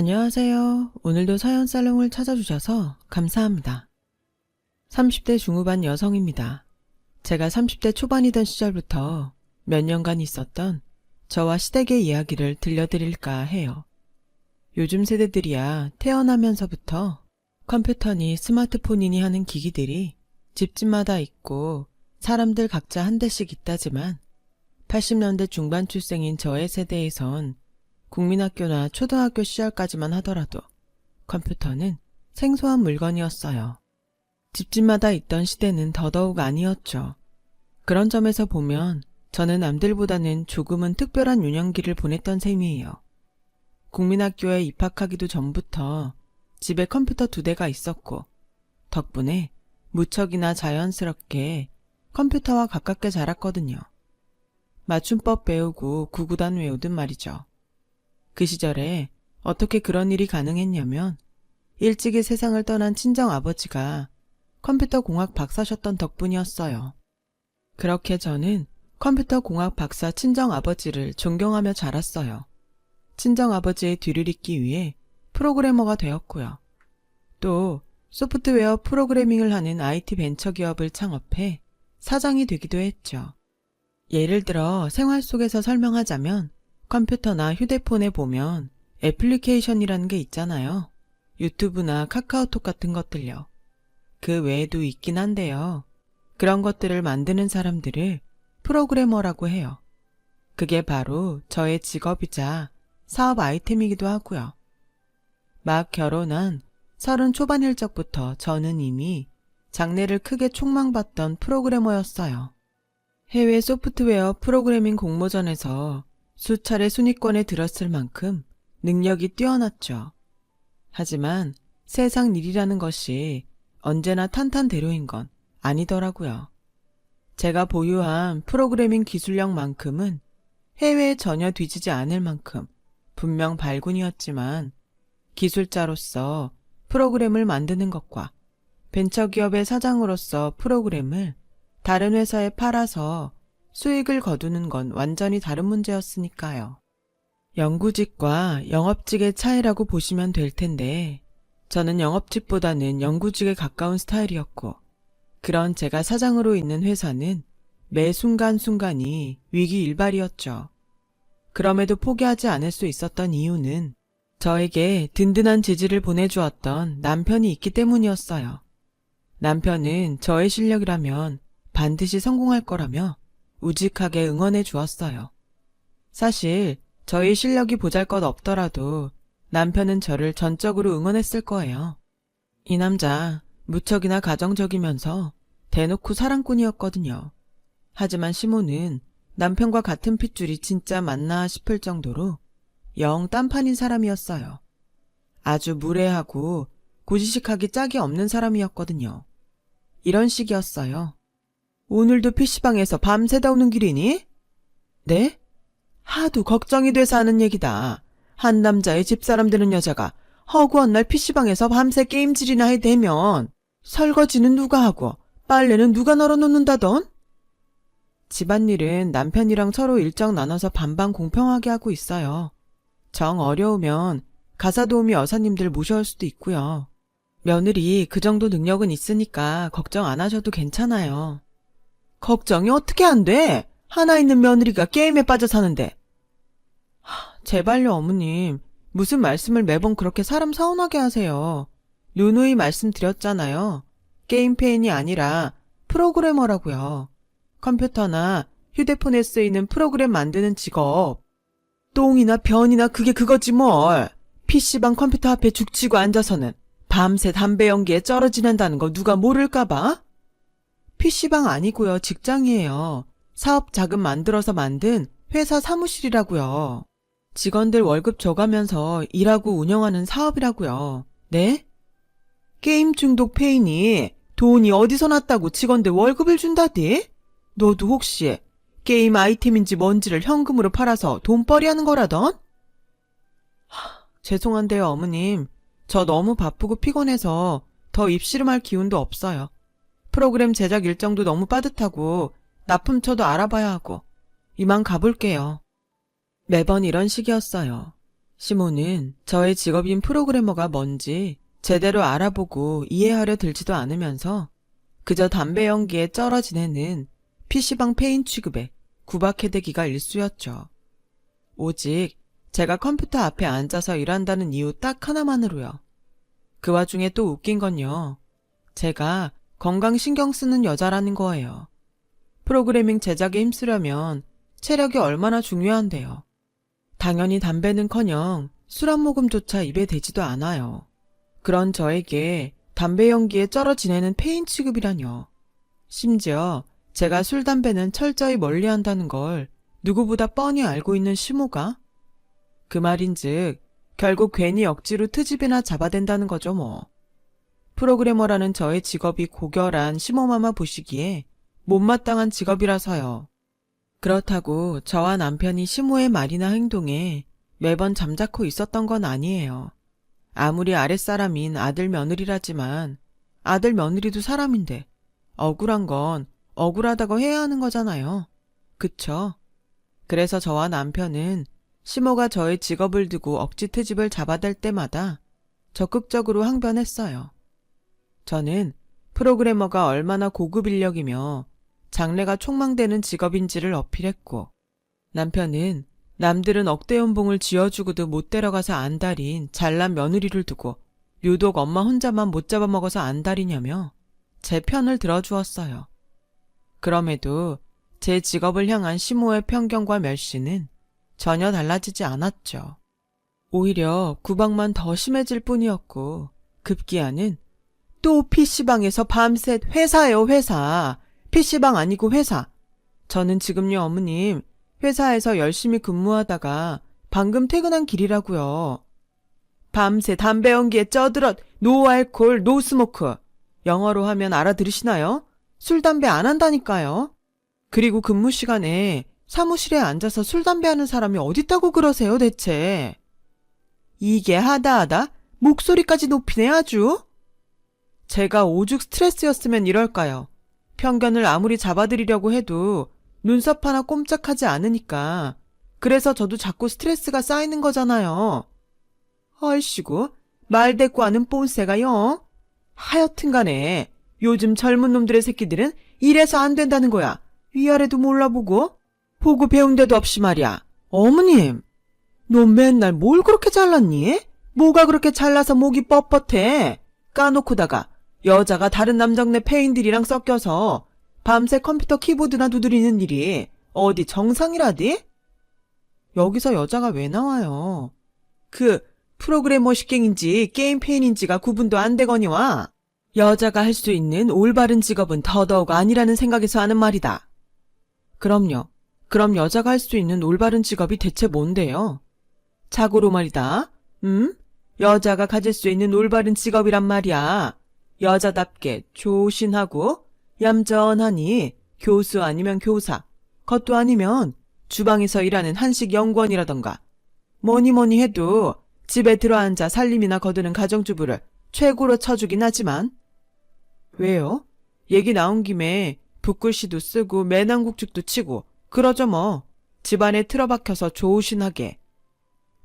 안녕하세요. 오늘도 사연 살롱을 찾아주셔서 감사합니다. 30대 중후반 여성입니다. 제가 30대 초반이던 시절부터 몇 년간 있었던 저와 시댁의 이야기를 들려드릴까 해요. 요즘 세대들이야 태어나면서부터 컴퓨터니 스마트폰이니 하는 기기들이 집집마다 있고 사람들 각자 한 대씩 있다지만 80년대 중반 출생인 저의 세대에선 국민학교나 초등학교 시절까지만 하더라도 컴퓨터는 생소한 물건이었어요. 집집마다 있던 시대는 더더욱 아니었죠. 그런 점에서 보면 저는 남들보다는 조금은 특별한 유년기를 보냈던 셈이에요. 국민학교에 입학하기도 전부터 집에 컴퓨터 2대가 있었고 덕분에 무척이나 자연스럽게 컴퓨터와 가깝게 자랐거든요. 맞춤법 배우고 구구단 외우든 말이죠. 그 시절에 어떻게 그런 일이 가능했냐면 일찍이 세상을 떠난 친정아버지가 컴퓨터 공학 박사셨던 덕분이었어요. 그렇게 저는 컴퓨터 공학 박사 친정아버지를 존경하며 자랐어요. 친정아버지의 뒤를 잇기 위해 프로그래머가 되었고요. 또 소프트웨어 프로그래밍을 하는 IT 벤처기업을 창업해 사장이 되기도 했죠. 예를 들어 생활 속에서 설명하자면 컴퓨터나 휴대폰에 보면 애플리케이션이라는 게 있잖아요. 유튜브나 카카오톡 같은 것들요. 그 외에도 있긴 한데요. 그런 것들을 만드는 사람들을 프로그래머라고 해요. 그게 바로 저의 직업이자 사업 아이템이기도 하고요. 막 결혼한 30 초반일 적부터 저는 이미 장래를 크게 촉망받던 프로그래머였어요. 해외 소프트웨어 프로그래밍 공모전에서 수차례 순위권에 들었을 만큼 능력이 뛰어났죠. 하지만 세상 일이라는 것이 언제나 탄탄대로인 건 아니더라고요. 제가 보유한 프로그래밍 기술력만큼은 해외에 전혀 뒤지지 않을 만큼 분명 발군이었지만 기술자로서 프로그램을 만드는 것과 벤처기업의 사장으로서 프로그램을 다른 회사에 팔아서 수익을 거두는 건 완전히 다른 문제였으니까요. 영구직과 영업직의 차이라고 보시면 될 텐데 저는 영업직보다는 영구직에 가까운 스타일이었고 그런 제가 사장으로 있는 회사는 매 순간순간이 위기일발이었죠. 그럼에도 포기하지 않을 수 있었던 이유는 저에게 든든한 지지를 보내주었던 남편이 있기 때문이었어요. 남편은 저의 실력이라면 반드시 성공할 거라며 우직하게 응원해 주었어요. 사실 저희 실력이 보잘것없더라도 남편은 저를 전적으로 응원했을 거예요. 이 남자 무척이나 가정적이면서 대놓고 사랑꾼이었거든요. 하지만 시모는 남편과 같은 핏줄이 진짜 맞나 싶을 정도로 영 딴판인 사람이었어요. 아주 무례하고 고지식하기 짝이 없는 사람이었거든요. 이런 식이었어요. 오늘도 PC방에서 밤새다 오는 길이니? 네? 하도 걱정이 돼서 하는 얘기다. 한 남자의 집사람 되는 여자가 허구한 날 PC방에서 밤새 게임질이나 해대면 설거지는 누가 하고 빨래는 누가 널어놓는다던? 집안일은 남편이랑 서로 일정 나눠서 반반 공평하게 하고 있어요. 정 어려우면 가사도우미 여사님들 모셔올 수도 있고요. 며느리 그 정도 능력은 있으니까 걱정 안 하셔도 괜찮아요. 걱정이 어떻게 안 돼? 하나 있는 며느리가 게임에 빠져 사는데. 제발요 어머님. 무슨 말씀을 매번 그렇게 사람 서운하게 하세요. 누누이 말씀드렸잖아요. 게임 페인이 아니라 프로그래머라고요. 컴퓨터나 휴대폰에 쓰이는 프로그램 만드는 직업. 똥이나 변이나 그게 그거지 뭘. PC방 컴퓨터 앞에 죽치고 앉아서는 밤새 담배 연기에 쩔어 지낸다는 거 누가 모를까봐? PC방 아니고요. 직장이에요. 사업 자금 만들어서 만든 회사 사무실이라고요. 직원들 월급 줘가면서 일하고 운영하는 사업이라고요. 네? 게임 중독 페인이 돈이 어디서 났다고 직원들 월급을 준다디? 너도 혹시 게임 아이템인지 뭔지를 현금으로 팔아서 돈벌이 하는 거라던? 죄송한데요 어머님. 저 너무 바쁘고 피곤해서 더 입씨름할 기운도 없어요. 프로그램 제작 일정도 너무 빠듯하고 납품처도 알아봐야 하고 이만 가볼게요. 매번 이런 식이었어요. 시모는 저의 직업인 프로그래머가 뭔지 제대로 알아보고 이해하려 들지도 않으면서 그저 담배 연기에 쩔어 지내는 PC방 페인 취급에 구박해대기가 일쑤였죠. 오직 제가 컴퓨터 앞에 앉아서 일한다는 이유 딱 하나만으로요. 그 와중에 또 웃긴 건요. 제가 건강 신경 쓰는 여자라는 거예요. 프로그래밍 제작에 힘쓰려면 체력이 얼마나 중요한데요. 당연히 담배는커녕 술 한 모금조차 입에 대지도 않아요. 그런 저에게 담배 연기에 쩔어 지내는 페인 취급이라뇨. 심지어 제가 술, 담배는 철저히 멀리한다는 걸 누구보다 뻔히 알고 있는 시모가? 그 말인즉 결국 괜히 억지로 트집이나 잡아댄다는 거죠 뭐. 프로그래머라는 저의 직업이 고결한 시모마마 보시기에 못마땅한 직업이라서요. 그렇다고 저와 남편이 시모의 말이나 행동에 매번 잠자코 있었던 건 아니에요. 아무리 아랫사람인 아들 며느리라지만 아들 며느리도 사람인데 억울한 건 억울하다고 해야 하는 거잖아요. 그쵸? 그래서 저와 남편은 시모가 저의 직업을 두고 억지 트집을 잡아댈 때마다 적극적으로 항변했어요. 저는 프로그래머가 얼마나 고급 인력이며 장래가 촉망되는 직업인지를 어필했고, 남편은 남들은 억대 연봉을 쥐어주고도 못 데려가서 안달인 잘난 며느리를 두고 유독 엄마 혼자만 못 잡아먹어서 안달이냐며 제 편을 들어주었어요. 그럼에도 제 직업을 향한 시모의 편견과 멸시는 전혀 달라지지 않았죠. 오히려 구박만 더 심해질 뿐이었고, 급기야는 또 PC방에서 밤새 회사예요, 회사. PC방 아니고 회사. 저는 지금요, 어머님, 회사에서 열심히 근무하다가 방금 퇴근한 길이라고요. 밤새 담배 연기에 쩌들어 노 알콜, 노 스모크. 영어로 하면 알아들으시나요? 술, 담배 안 한다니까요. 그리고 근무 시간에 사무실에 앉아서 술, 담배 하는 사람이 어딨다고 그러세요, 대체. 이게 하다하다 목소리까지 높이네 아주. 제가 오죽 스트레스였으면 이럴까요. 편견을 아무리 잡아드리려고 해도 눈썹 하나 꼼짝하지 않으니까. 그래서 저도 자꾸 스트레스가 쌓이는 거잖아요. 아이씨고 말대꾸하는 뽐새가요. 하여튼 간에 요즘 젊은 놈들의 새끼들은 이래서 안 된다는 거야. 위아래도 몰라보고 보고 배운 데도 없이 말이야. 어머님, 너 맨날 뭘 그렇게 잘났니? 뭐가 그렇게 잘나서 목이 뻣뻣해? 까놓고다가 여자가 다른 남정네 페인들이랑 섞여서 밤새 컴퓨터 키보드나 두드리는 일이 어디 정상이라디? 여기서 여자가 왜 나와요? 그 프로그래머 식갱인지 게임 페인인지가 구분도 안 되거니와 여자가 할 수 있는 올바른 직업은 더더욱 아니라는 생각에서 하는 말이다. 그럼요. 그럼 여자가 할 수 있는 올바른 직업이 대체 뭔데요? 자고로 말이다. 여자가 가질 수 있는 올바른 직업이란 말이야. 여자답게 조신하고 얌전하니 교수 아니면 교사, 그것도 아니면 주방에서 일하는 한식 연구원이라던가 뭐니 해도 집에 들어앉아 살림이나 거두는 가정주부를 최고로 쳐주긴 하지만 왜요? 얘기 나온 김에 붓글씨도 쓰고 매낭국죽도 치고 그러죠 뭐. 집안에 틀어박혀서 조신하게.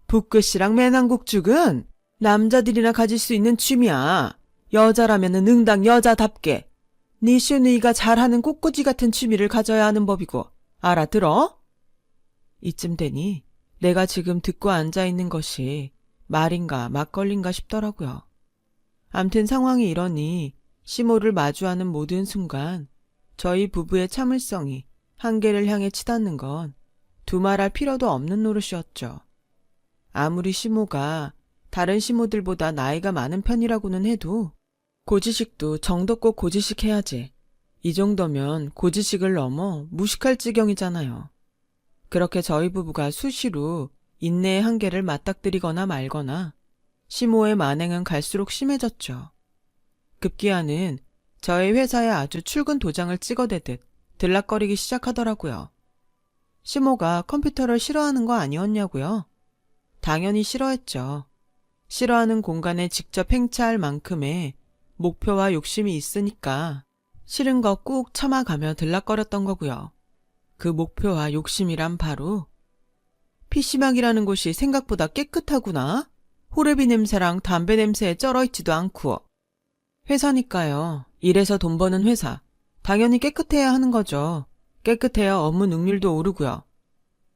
붓글씨랑 매낭국죽은 남자들이나 가질 수 있는 취미야. 여자라면은 응당 여자답게 니슈니가 잘하는 꽃꽂이 같은 취미를 가져야 하는 법이고 알아들어? 이쯤 되니 내가 지금 듣고 앉아있는 것이 말인가 막걸리인가 싶더라고요. 암튼 상황이 이러니 시모를 마주하는 모든 순간 저희 부부의 참을성이 한계를 향해 치닫는 건 두말할 필요도 없는 노릇이었죠. 아무리 시모가 다른 시모들보다 나이가 많은 편이라고는 해도 고지식도 정도껏 고지식해야지. 이 정도면 고지식을 넘어 무식할 지경이잖아요. 그렇게 저희 부부가 수시로 인내의 한계를 맞닥뜨리거나 말거나 시모의 만행은 갈수록 심해졌죠. 급기야는 저희 회사에 아주 출근 도장을 찍어대듯 들락거리기 시작하더라고요. 시모가 컴퓨터를 싫어하는 거 아니었냐고요? 당연히 싫어했죠. 싫어하는 공간에 직접 행차할 만큼의 목표와 욕심이 있으니까 싫은 거 꾹 참아가며 들락거렸던 거고요. 그 목표와 욕심이란 바로 PC방이라는 곳이 생각보다 깨끗하구나. 호르비 냄새랑 담배 냄새에 쩔어있지도 않고. 회사니까요. 일해서 돈 버는 회사. 당연히 깨끗해야 하는 거죠. 깨끗해야 업무 능률도 오르고요.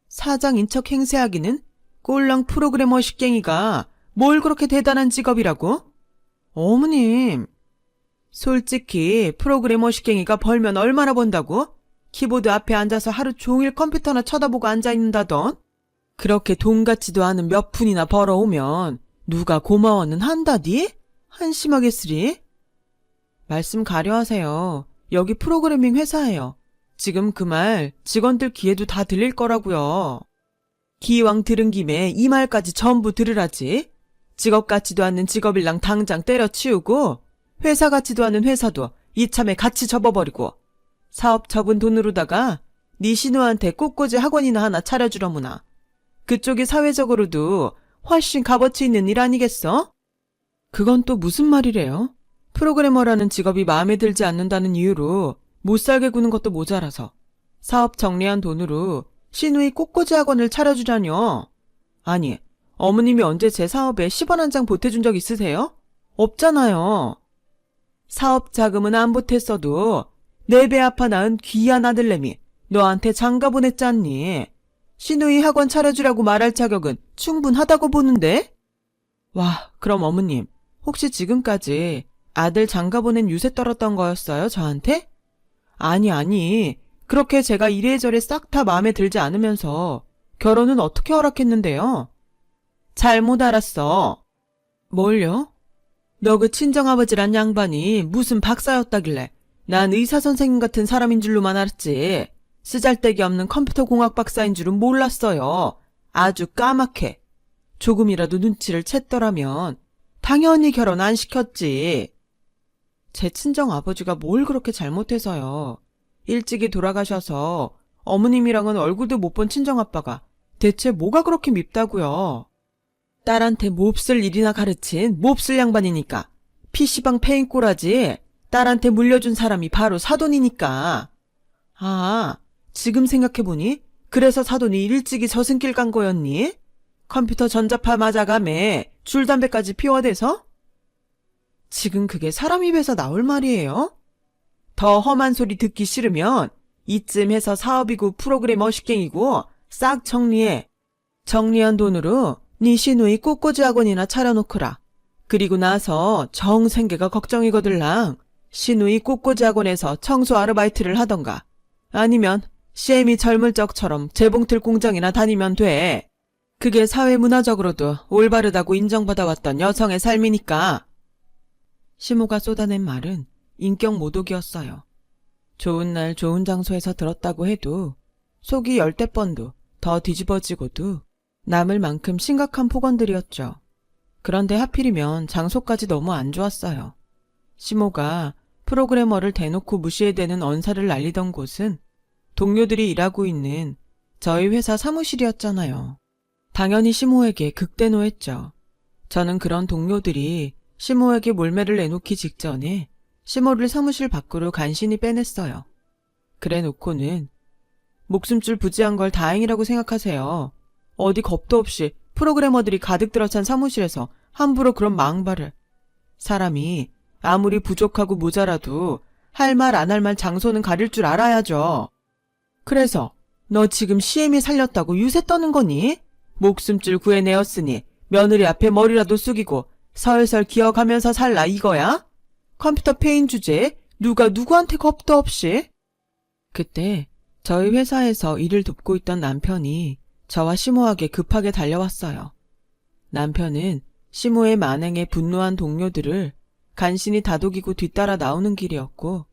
사장인 척 행세하기는 꼴랑 프로그래머 식갱이가 뭘 그렇게 대단한 직업이라고? 어머님, 솔직히 프로그래머 식갱이가 벌면 얼마나 번다고? 키보드 앞에 앉아서 하루 종일 컴퓨터나 쳐다보고 앉아있는다던? 그렇게 돈 같지도 않은 몇 푼이나 벌어오면 누가 고마워는 한다디? 한심하겠으리? 말씀 가려하세요. 여기 프로그래밍 회사예요. 지금 그 말 직원들 귀에도 다 들릴 거라고요. 기왕 들은 김에 이 말까지 전부 들으라지. 직업 같지도 않는 직업일랑 당장 때려치우고 회사 같지도 않은 회사도 이참에 같이 접어버리고 사업 접은 돈으로다가 네 신우한테 꽃꽂이 학원이나 하나 차려주려무나. 그쪽이 사회적으로도 훨씬 값어치 있는 일 아니겠어? 그건 또 무슨 말이래요? 프로그래머라는 직업이 마음에 들지 않는다는 이유로 못 살게 구는 것도 모자라서 사업 정리한 돈으로 신우이 꽃꽂이 학원을 차려주자뇨. 아니, 어머님이 언제 제 사업에 10원 한 장 보태준 적 있으세요? 없잖아요. 사업 자금은 안 보탰어도 내 배 아파 낳은 귀한 아들내미 너한테 장가 보냈잖니. 신우이 학원 차려주라고 말할 자격은 충분하다고 보는데? 와, 그럼 어머님, 혹시 지금까지 아들 장가 보낸 유세 떨었던 거였어요, 저한테? 아니, 그렇게 제가 이래저래 싹 다 마음에 들지 않으면서 결혼은 어떻게 허락했는데요? 잘못 알았어. 뭘요? 너 그 친정아버지란 양반이 무슨 박사였다길래 난 의사 선생님 같은 사람인 줄로만 알았지. 쓰잘데기 없는 컴퓨터 공학 박사인 줄은 몰랐어요. 아주 까맣게. 조금이라도 눈치를 챘더라면 당연히 결혼 안 시켰지. 제 친정아버지가 뭘 그렇게 잘못해서요. 일찍이 돌아가셔서 어머님이랑은 얼굴도 못 본 친정아빠가 대체 뭐가 그렇게 밉다고요. 딸한테 몹쓸 일이나 가르친 몹쓸 양반이니까. PC방 페인 꼬라지 딸한테 물려준 사람이 바로 사돈이니까. 아, 지금 생각해보니 그래서 사돈이 일찍이 저승길 간 거였니? 컴퓨터 전자파 맞아가매 줄담배까지 피워대서? 지금 그게 사람 입에서 나올 말이에요? 더 험한 소리 듣기 싫으면 이쯤 해서 사업이고 프로그래머 식갱이고 싹 정리해. 정리한 돈으로 네 시누이 꽃꽂이 학원이나 차려놓거라. 그리고 나서 정생계가 걱정이거들랑 시누이 꽃꽂이 학원에서 청소 아르바이트를 하던가 아니면 CM이 젊을 적처럼 재봉틀 공장이나 다니면 돼. 그게 사회문화적으로도 올바르다고 인정받아왔던 여성의 삶이니까. 시모가 쏟아낸 말은 인격 모독이었어요. 좋은 날 좋은 장소에서 들었다고 해도 속이 열댓 번도 더 뒤집어지고도 남을 만큼 심각한 폭언들이었죠. 그런데 하필이면 장소까지 너무 안 좋았어요. 시모가 프로그래머를 대놓고 무시해대는 언사를 날리던 곳은 동료들이 일하고 있는 저희 회사 사무실이었잖아요. 당연히 시모에게 극대노했죠. 저는 그런 동료들이 시모에게 몰매를 내놓기 직전에 시모를 사무실 밖으로 간신히 빼냈어요. 그래 놓고는 목숨줄 부지한 걸 다행이라고 생각하세요. 어디 겁도 없이 프로그래머들이 가득 들어찬 사무실에서 함부로 그런 망발을. 사람이 아무리 부족하고 모자라도 할 말 안 할 말 장소는 가릴 줄 알아야죠. 그래서 너 지금 CM이 살렸다고 유세 떠는 거니? 목숨줄 구해내었으니 며느리 앞에 머리라도 숙이고 설설 기어가면서 살라 이거야? 컴퓨터 페인 주제에 누가 누구한테 겁도 없이? 그때 저희 회사에서 일을 돕고 있던 남편이 저와 시모에게 급하게 달려왔어요. 남편은 시모의 만행에 분노한 동료들을 간신히 다독이고 뒤따라 나오는 길이었고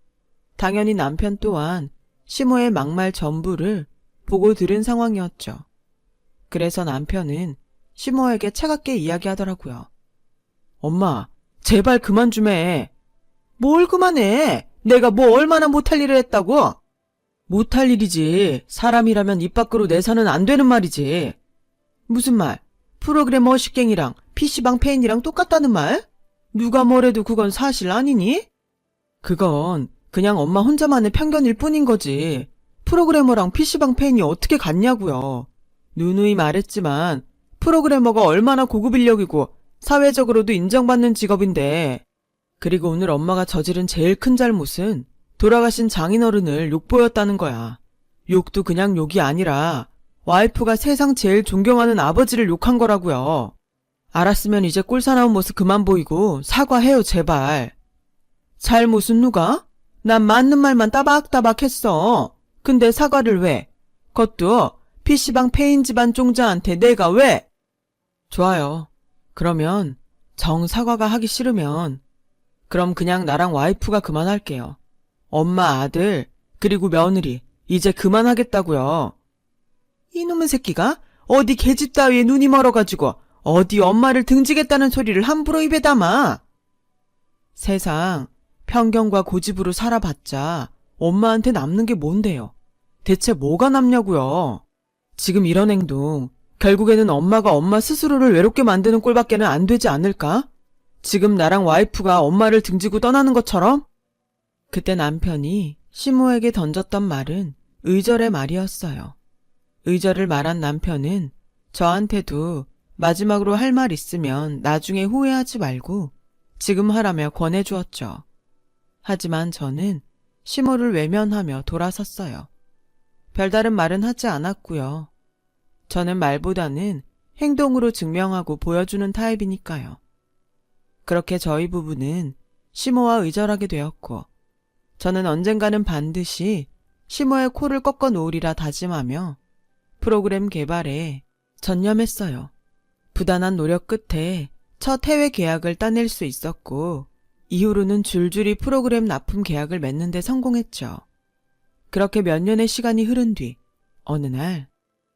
당연히 남편 또한 시모의 막말 전부를 보고 들은 상황이었죠. 그래서 남편은 시모에게 차갑게 이야기하더라고요. 엄마, 제발 그만 좀 해. 뭘 그만해? 내가 뭐 얼마나 못할 일을 했다고? 못할 일이지. 사람이라면 입 밖으로 내서는 안 되는 말이지. 무슨 말? 프로그래머 식갱이랑 PC방 페인이랑 똑같다는 말? 누가 뭐래도 그건 사실 아니니? 그건 그냥 엄마 혼자만의 편견일 뿐인 거지. 프로그래머랑 PC방 페인이 어떻게 같냐고요. 누누이 말했지만 프로그래머가 얼마나 고급 인력이고 사회적으로도 인정받는 직업인데. 그리고 오늘 엄마가 저지른 제일 큰 잘못은 돌아가신 장인어른을 욕보였다는 거야. 욕도 그냥 욕이 아니라 와이프가 세상 제일 존경하는 아버지를 욕한 거라고요. 알았으면 이제 꼴사나운 모습 그만 보이고 사과해요, 제발. 잘못은 누가? 난 맞는 말만 따박따박 했어. 근데 사과를 왜? 그것도 PC방 페인 집안 종자한테 내가 왜? 좋아요. 그러면 정 사과가 하기 싫으면 그럼 그냥 나랑 와이프가 그만할게요. 엄마, 아들, 그리고 며느리 이제 그만하겠다고요. 이놈의 새끼가 어디 계집 따위에 눈이 멀어가지고 어디 엄마를 등지겠다는 소리를 함부로 입에 담아. 세상 편견과 고집으로 살아봤자 엄마한테 남는 게 뭔데요? 대체 뭐가 남냐고요? 지금 이런 행동 결국에는 엄마가 엄마 스스로를 외롭게 만드는 꼴밖에는 안 되지 않을까? 지금 나랑 와이프가 엄마를 등지고 떠나는 것처럼? 그때 남편이 시모에게 던졌던 말은 의절의 말이었어요. 의절을 말한 남편은 저한테도 마지막으로 할 말 있으면 나중에 후회하지 말고 지금 하라며 권해주었죠. 하지만 저는 시모를 외면하며 돌아섰어요. 별다른 말은 하지 않았고요. 저는 말보다는 행동으로 증명하고 보여주는 타입이니까요. 그렇게 저희 부부는 시모와 의절하게 되었고 저는 언젠가는 반드시 시모의 코를 꺾어 놓으리라 다짐하며 프로그램 개발에 전념했어요. 부단한 노력 끝에 첫 해외 계약을 따낼 수 있었고 이후로는 줄줄이 프로그램 납품 계약을 맺는 데 성공했죠. 그렇게 몇 년의 시간이 흐른 뒤 어느 날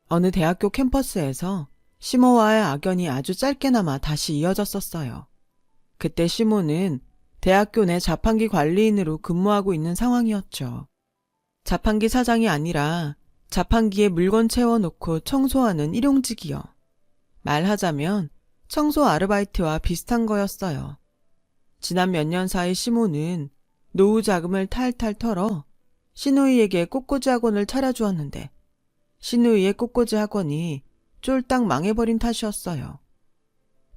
어느 대학교 캠퍼스에서 시모와의 악연이 아주 짧게나마 다시 이어졌었어요. 그때 시모는 대학교 내 자판기 관리인으로 근무하고 있는 상황이었죠. 자판기 사장이 아니라 자판기에 물건 채워놓고 청소하는 일용직이요. 말하자면 청소 아르바이트와 비슷한 거였어요. 지난 몇 년 사이 시모는 노후 자금을 탈탈 털어 시누이에게 꽃꽂이 학원을 차려주었는데 시누이의 꽃꽂이 학원이 쫄딱 망해버린 탓이었어요.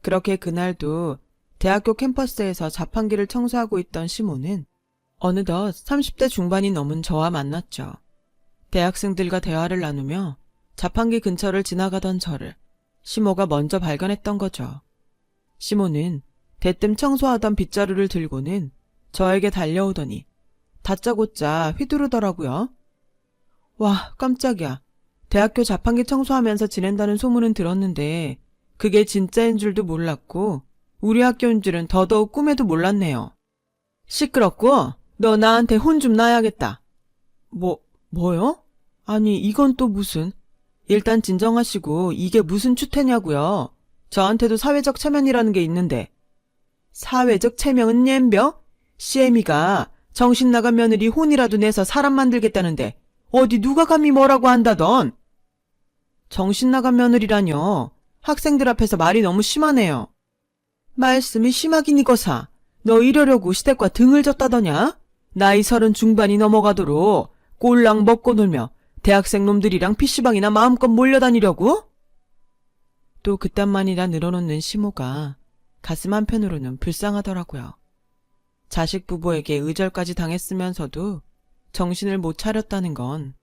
그렇게 그날도 대학교 캠퍼스에서 자판기를 청소하고 있던 시모는 어느덧 30대 중반이 넘은 저와 만났죠. 대학생들과 대화를 나누며 자판기 근처를 지나가던 저를 시모가 먼저 발견했던 거죠. 시모는 대뜸 청소하던 빗자루를 들고는 저에게 달려오더니 다짜고짜 휘두르더라고요. 와, 깜짝이야. 대학교 자판기 청소하면서 지낸다는 소문은 들었는데 그게 진짜인 줄도 몰랐고 우리 학교인 줄은 더더욱 꿈에도 몰랐네요. 시끄럽고 너 나한테 혼 좀 나야겠다. 뭐요? 아니 이건 또 무슨. 일단 진정하시고 이게 무슨 추태냐고요. 저한테도 사회적 체면이라는 게 있는데. 사회적 체면은 옌벼? 시애미가 정신 나간 며느리 혼이라도 내서 사람 만들겠다는데 어디 누가 감히 뭐라고 한다던. 정신 나간 며느리라뇨. 학생들 앞에서 말이 너무 심하네요. 말씀이 심하긴 이거사. 너 이러려고 시댁과 등을 졌다더냐? 나이 30 중반이 넘어가도록 꼴랑 먹고 놀며 대학생 놈들이랑 PC방이나 마음껏 몰려다니려고? 또 그딴만이라 늘어놓는 시모가 가슴 한편으로는 불쌍하더라고요. 자식 부부에게 의절까지 당했으면서도 정신을 못 차렸다는 건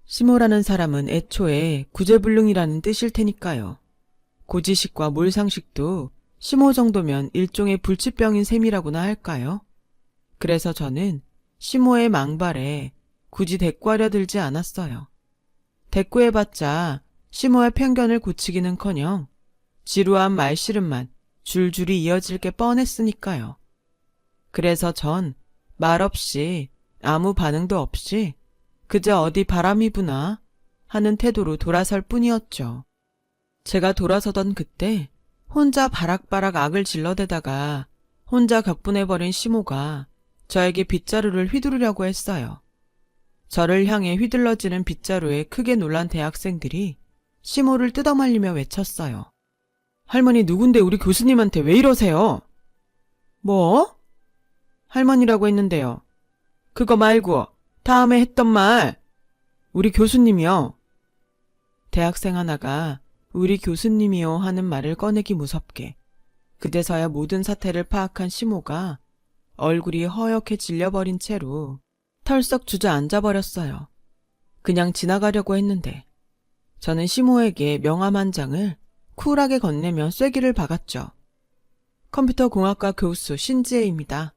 시모라는 사람은 애초에 구제불능이라는 뜻일 테니까요. 고지식과 몰상식도 시모 정도면 일종의 불치병인 셈이라고나 할까요? 그래서 저는 시모의 망발에 굳이 대꾸하려 들지 않았어요. 대꾸해봤자 시모의 편견을 고치기는커녕 지루한 말씨름만 줄줄이 이어질 게 뻔했으니까요. 그래서 전 말없이 아무 반응도 없이 그저 어디 바람이 부나 하는 태도로 돌아설 뿐이었죠. 제가 돌아서던 그때 혼자 바락바락 악을 질러대다가 혼자 격분해버린 시모가 저에게 빗자루를 휘두르려고 했어요. 저를 향해 휘둘러지는 빗자루에 크게 놀란 대학생들이 시모를 뜯어말리며 외쳤어요. 할머니 누군데 우리 교수님한테 왜 이러세요? 뭐? 할머니라고 했는데요. 그거 말고 다음에 했던 말. 우리 교수님이요. 대학생 하나가 우리 교수님이요 하는 말을 꺼내기 무섭게 그제서야 모든 사태를 파악한 시모가 얼굴이 허옇게 질려버린 채로 털썩 주저앉아버렸어요. 그냥 지나가려고 했는데 저는 시모에게 명함 한 장을 쿨하게 건네며 쐐기를 박았죠. 컴퓨터 공학과 교수 신지혜입니다.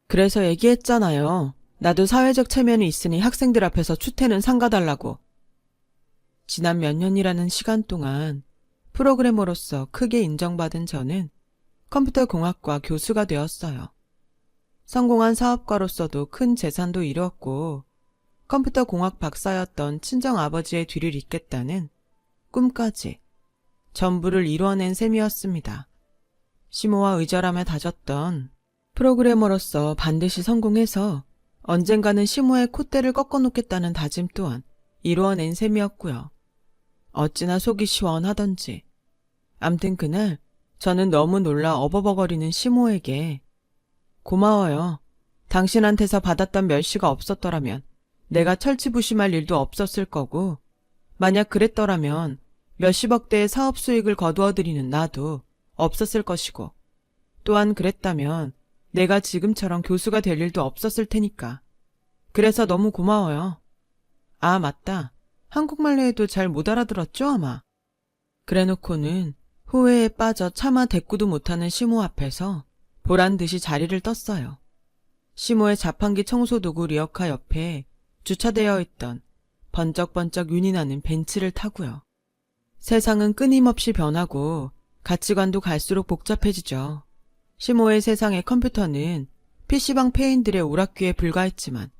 그래서 얘기했잖아요. 나도 사회적 체면이 있으니 학생들 앞에서 추태는 삼가달라고. 지난 몇 년이라는 시간 동안 프로그래머로서 크게 인정받은 저는 컴퓨터 공학과 교수가 되었어요. 성공한 사업가로서도 큰 재산도 이루었고 컴퓨터 공학 박사였던 친정 아버지의 뒤를 잇겠다는 꿈까지 전부를 이루어낸 셈이었습니다. 시모와 의절하며 다졌던 프로그래머로서 반드시 성공해서 언젠가는 시모의 콧대를 꺾어놓겠다는 다짐 또한 이루어낸 셈이었고요. 어찌나 속이 시원하던지. 암튼 그날 저는 너무 놀라 어버버거리는 시모에게 고마워요. 당신한테서 받았던 멸시가 없었더라면 내가 철치부심할 일도 없었을 거고 만약 그랬더라면 몇십억대의 사업 수익을 거두어들이는 나도 없었을 것이고 또한 그랬다면 내가 지금처럼 교수가 될 일도 없었을 테니까. 그래서 너무 고마워요. 아, 맞다. 한국말로 해도 잘 못 알아들었죠, 아마. 그래놓고는 후회에 빠져 차마 대꾸도 못하는 시모 앞에서 보란듯이 자리를 떴어요. 시모의 자판기 청소도구 리어카 옆에 주차되어 있던 번쩍번쩍 윤이 나는 벤츠를 타고요. 세상은 끊임없이 변하고 가치관도 갈수록 복잡해지죠. 시모의 세상의 컴퓨터는 PC방 페인들의 오락기에 불과했지만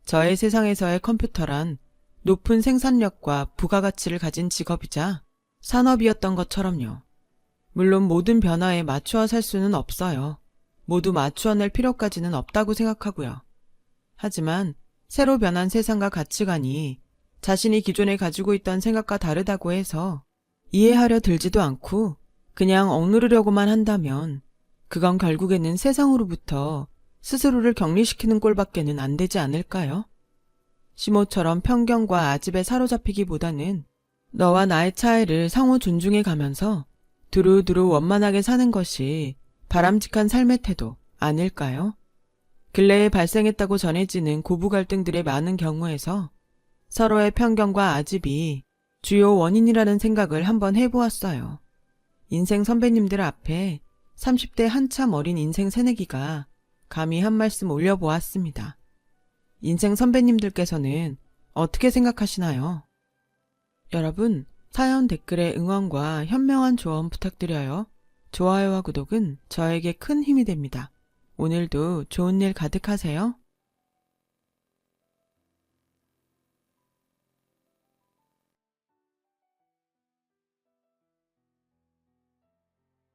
저의 세상에서의 컴퓨터란 높은 생산력과 부가가치를 가진 직업이자 산업이었던 것처럼요. 물론 모든 변화에 맞추어 살 수는 없어요. 모두 맞추어 낼 필요까지는 없다고 생각하고요. 하지만 새로 변한 세상과 가치관이 자신이 기존에 가지고 있던 생각과 다르다고 해서 이해하려 들지도 않고 그냥 억누르려고만 한다면 그건 결국에는 세상으로부터 스스로를 격리시키는 꼴밖에는 안 되지 않을까요? 시모처럼 편견과 아집에 사로잡히기보다는 너와 나의 차이를 상호 존중해 가면서 두루두루 원만하게 사는 것이 바람직한 삶의 태도 아닐까요? 근래에 발생했다고 전해지는 고부 갈등들의 많은 경우에서 서로의 편견과 아집이 주요 원인이라는 생각을 한번 해보았어요. 인생 선배님들 앞에 30대 한참 어린 인생 새내기가 감히 한 말씀 올려보았습니다. 인생 선배님들께서는 어떻게 생각하시나요? 여러분, 사연 댓글에 응원과 현명한 조언 부탁드려요. 좋아요와 구독은 저에게 큰 힘이 됩니다. 오늘도 좋은 일 가득하세요.